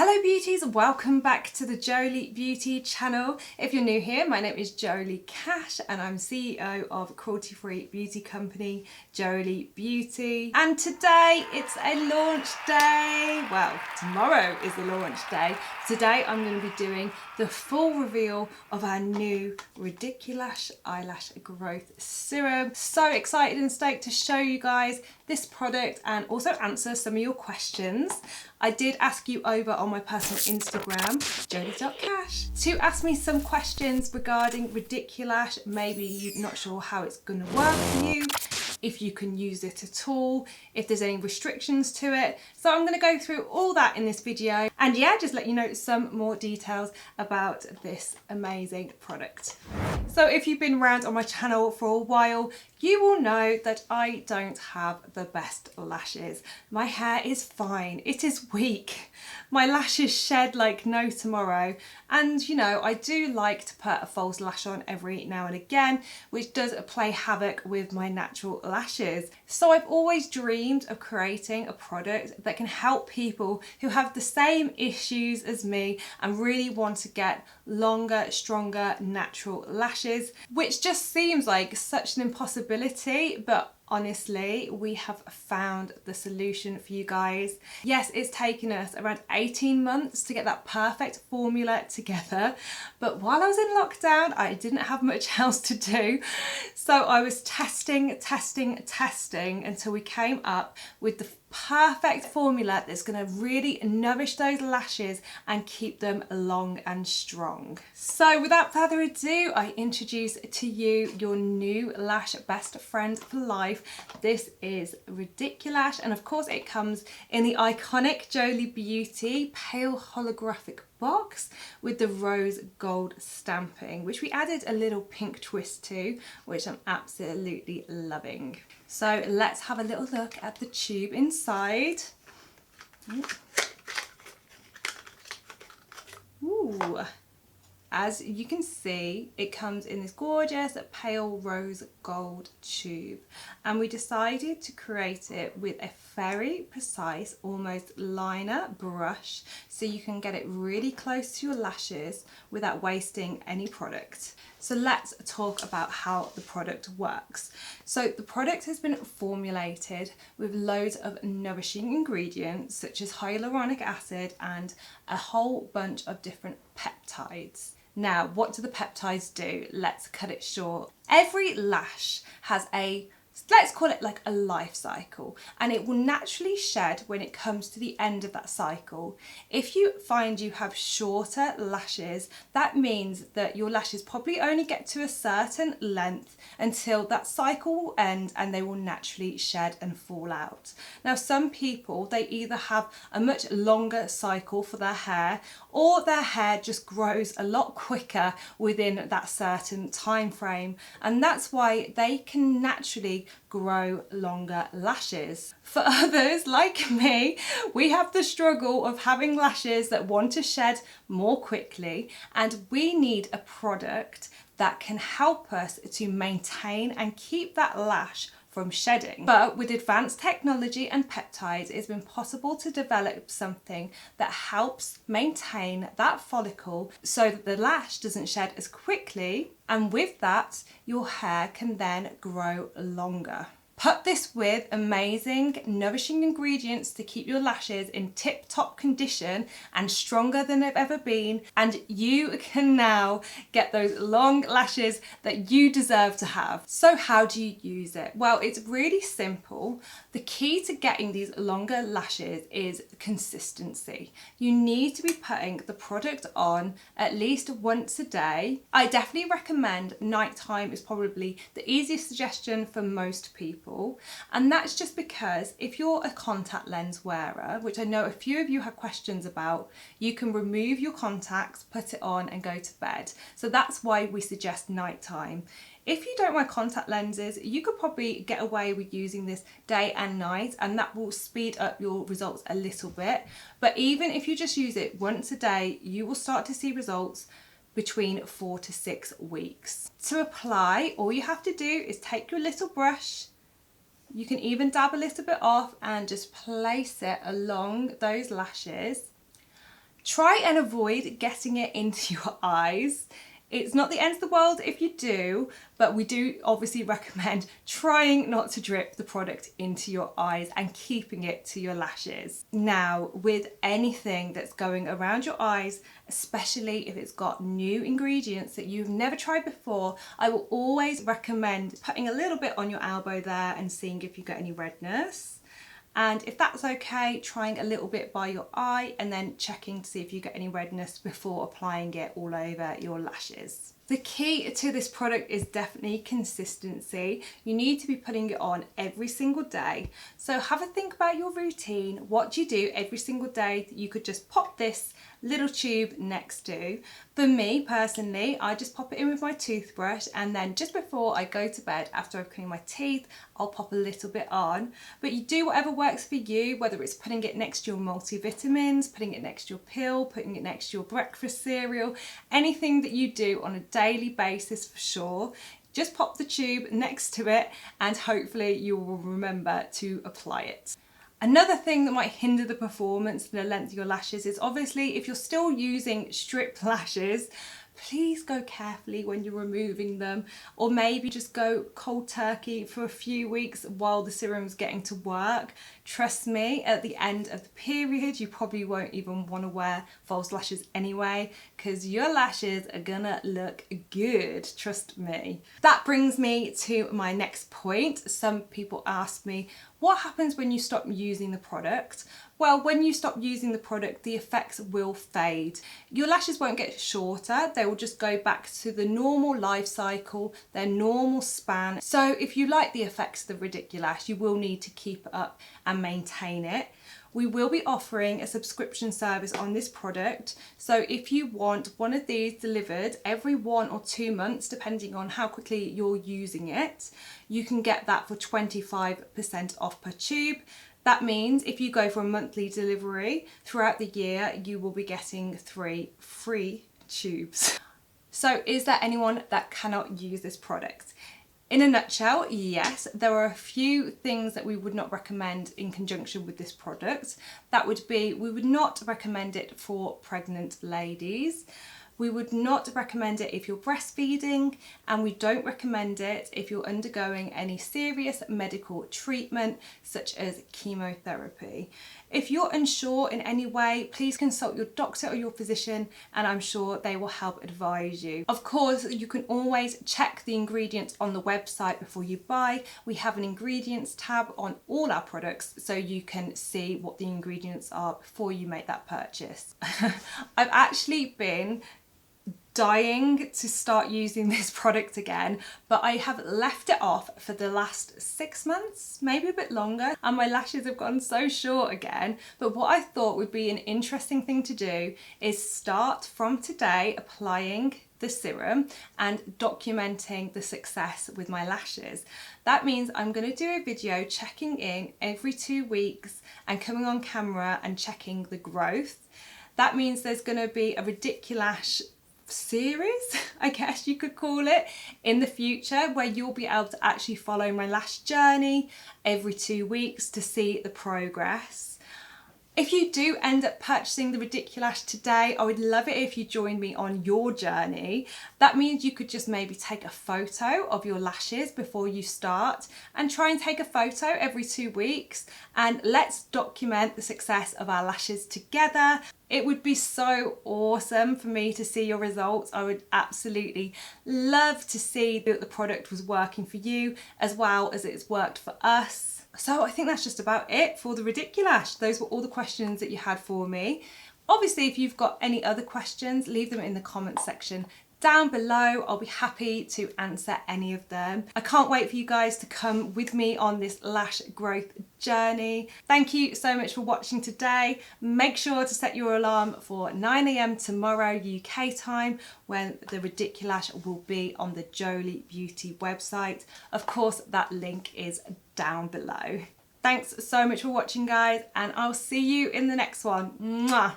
Hello beauties, welcome back to the Jolie Beauty channel. If you're new here, my name is Jolie Cash and I'm CEO of cruelty-free beauty company Jolie Beauty. And today it's a launch day. Well, tomorrow is the launch day. Today I'm going to be doing the full reveal of our new RidicuLash Eyelash Growth Serum. So excited and stoked to show you guys this product and also answer some of your questions. I did ask you over on my personal Instagram, jolie.cash, to ask me some questions regarding RidicuLash. Maybe you're not sure how it's going to work for you, if you can use it at all, if there's any restrictions to it. So I'm going to go through all that in this video and yeah, just let you know some more details about this amazing product. So if you've been around on my channel for a while, you will know that I don't have the best lashes. My hair is fine, it is weak. My lashes shed like no tomorrow. And you know, I do like to put a false lash on every now and again, which does play havoc with my natural lashes. So I've always dreamed of creating a product that can help people who have the same issues as me and really want to get longer, stronger, natural lashes, which just seems like such an impossibility, but honestly, we have found the solution for you guys. Yes, it's taken us around 18 months to get that perfect formula together, but while I was in lockdown, I didn't have much else to do. So I was testing until we came up with the perfect formula that's going to really nourish those lashes and keep them long and strong. So without further ado, I introduce to you your new lash best friend for life. This is RidicuLash, and of course it comes in the iconic Jolie Beauty pale holographic box with the rose gold stamping, which we added a little pink twist to, which I'm absolutely loving. So let's have a little look at the tube inside. Ooh. As you can see, it comes in this gorgeous pale rose gold tube, and we decided to create it with a very precise, almost liner brush, so you can get it really close to your lashes without wasting any product. So let's talk about how the product works. So the product has been formulated with loads of nourishing ingredients such as hyaluronic acid and a whole bunch of different peptides. Now, what do the peptides do? Let's cut it short. Every lash has let's call it like a life cycle, and it will naturally shed when it comes to the end of that cycle. If you find you have shorter lashes, that means that your lashes probably only get to a certain length until that cycle will end and they will naturally shed and fall out. Now, some people, they either have a much longer cycle for their hair, or their hair just grows a lot quicker within that certain time frame, and that's why they can naturally grow longer lashes. For others like me, we have the struggle of having lashes that want to shed more quickly, and we need a product that can help us to maintain and keep that lash from shedding. But with advanced technology and peptides, it's been possible to develop something that helps maintain that follicle so that the lash doesn't shed as quickly, and with that, your hair can then grow longer. Put this with amazing, nourishing ingredients to keep your lashes in tip-top condition and stronger than they've ever been, and you can now get those long lashes that you deserve to have. So how do you use it? Well, it's really simple. The key to getting these longer lashes is consistency. You need to be putting the product on at least once a day. I definitely recommend nighttime is probably the easiest suggestion for most people. And that's just because if you're a contact lens wearer, which I know a few of you have questions about, you can remove your contacts, put it on and go to bed. So that's why we suggest nighttime. If you don't wear contact lenses, you could probably get away with using this day and night, and that will speed up your results a little bit. But even if you just use it once a day, you will start to see results between 4 to 6 weeks. To apply, all you have to do is take your little brush. You can even dab a little bit off and just place it along those lashes. Try and avoid getting it into your eyes. It's not the end of the world if you do, but we do obviously recommend trying not to drip the product into your eyes and keeping it to your lashes. Now, with anything that's going around your eyes, especially if it's got new ingredients that you've never tried before, I will always recommend putting a little bit on your elbow there and seeing if you get any redness. And if that's okay, trying a little bit by your eye and then checking to see if you get any redness before applying it all over your lashes. The key to this product is definitely consistency. You need to be putting it on every single day. So have a think about your routine. What do you do every single day that you could just pop this little tube next to? For me personally, I just pop it in with my toothbrush, and then just before I go to bed, after I've cleaned my teeth, I'll pop a little bit on. But you do whatever works for you, whether it's putting it next to your multivitamins, putting it next to your pill, putting it next to your breakfast cereal, anything that you do on a daily basis for sure. Just pop the tube next to it and hopefully you will remember to apply it. Another thing that might hinder the performance and the length of your lashes is obviously if you're still using strip lashes, please go carefully when you're removing them, or maybe just go cold turkey for a few weeks while the serum's getting to work. Trust me, at the end of the period, you probably won't even want to wear false lashes anyway, because your lashes are gonna look good, trust me. That brings me to my next point. Some people ask me, what happens when you stop using the product? Well, when you stop using the product, the effects will fade. Your lashes won't get shorter, they will just go back to the normal life cycle, their normal span. So if you like the effects of the RidicuLash, you will need to keep it up and maintain it. We will be offering a subscription service on this product. So if you want one of these delivered every 1 or 2 months, depending on how quickly you're using it, you can get that for 25% off per tube. That means if you go for a monthly delivery throughout the year, you will be getting 3 free tubes. So is there anyone that cannot use this product? In a nutshell, yes, there are a few things that we would not recommend in conjunction with this product. That would be, we would not recommend it for pregnant ladies. We would not recommend it if you're breastfeeding, and we don't recommend it if you're undergoing any serious medical treatment such as chemotherapy. If you're unsure in any way, please consult your doctor or your physician, and I'm sure they will help advise you. Of course, you can always check the ingredients on the website before you buy. We have an ingredients tab on all our products so you can see what the ingredients are before you make that purchase. I've actually been dying to start using this product again, but I have left it off for the last 6 months, maybe a bit longer, and my lashes have gotten so short again. But what I thought would be an interesting thing to do is start from today applying the serum and documenting the success with my lashes. That means I'm going to do a video checking in every 2 weeks and coming on camera and checking the growth. That means there's going to be a RidicuLash series, I guess you could call it, in the future, where you'll be able to actually follow my lash journey every 2 weeks to see the progress. If you do end up purchasing the RidicuLash today, I would love it if you joined me on your journey. That means you could just maybe take a photo of your lashes before you start and try and take a photo every 2 weeks, and let's document the success of our lashes together. It would be so awesome for me to see your results. I would absolutely love to see that the product was working for you as well as it's worked for us. So I think that's just about it for the RidicuLash. Those were all the questions that you had for me. Obviously, if you've got any other questions, leave them in the comment section down below. I'll be happy to answer any of them. I can't wait for you guys to come with me on this lash growth journey. Thank you so much for watching today. Make sure to set your alarm for 9 AM tomorrow UK time, when the RidicuLash will be on the Jolie Beauty website. Of course, that link is down below. Thanks so much for watching, guys, and I'll see you in the next one. Mwah!